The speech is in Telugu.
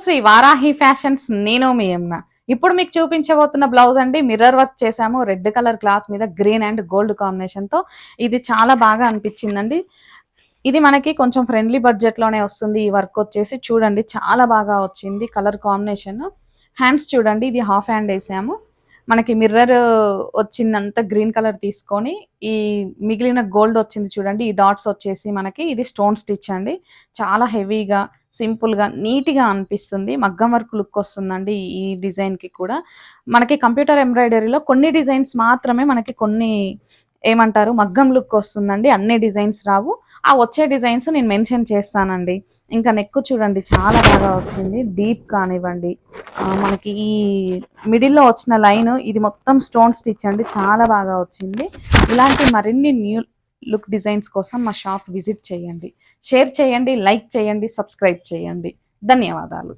శ్రీ వారాహి ఫ్యాషన్స్, నేను మీ యమున. ఇప్పుడు మీకు చూపించబోతున్న బ్లౌజ్ అండి, మిర్రర్ వర్క్ చేసాము రెడ్ కలర్ క్లాత్ మీద గ్రీన్ అండ్ గోల్డ్ కాంబినేషన్ తో. ఇది చాలా బాగా అనిపించిందండి. ఇది మనకి కొంచెం ఫ్రెండ్లీ బడ్జెట్ లోనే వస్తుంది. ఈ వర్క్ వచ్చేసి చూడండి చాలా బాగా వచ్చింది కలర్ కాంబినేషన్. హ్యాండ్స్ చూడండి, ఇది హాఫ్ హ్యాండ్ వేసాము. మనకి మిర్రర్ వచ్చిందంతా గ్రీన్ కలర్ తీసుకొని ఈ మిగిలిన గోల్డ్ వచ్చింది చూడండి, ఈ డాట్స్ వచ్చేసి మనకి ఇది స్టోన్ స్టిచ్ అండి. చాలా హెవీగా సింపుల్గా నీట్గా అనిపిస్తుంది. మగ్గం వర్క్ లుక్ వస్తుందండి ఈ డిజైన్కి కూడా. మనకి కంప్యూటర్ ఎంబ్రాయిడరీలో కొన్ని డిజైన్స్ మాత్రమే మనకి కొన్ని ఏమంటారు మగ్గం లుక్ వస్తుందండి, అన్ని డిజైన్స్ రావు. ఆ వచ్చే డిజైన్స్ నేను మెన్షన్ చేస్తానండి. ఇంకా నెక్ చూడండి చాలా బాగా వచ్చింది, డీప్ కానివ్వండి. మనకి ఈ మిడిల్లో వచ్చిన లైన్ ఇది మొత్తం స్టోన్ స్టిచ్ అండి, చాలా బాగా వచ్చింది. ఇలాంటి మరిన్ని న్యూ లుక్ డిజైన్స్ కోసం మా షాప్ విజిట్ చేయండి. షేర్ చేయండి, లైక్ చేయండి, సబ్స్క్రైబ్ చేయండి. ధన్యవాదాలు.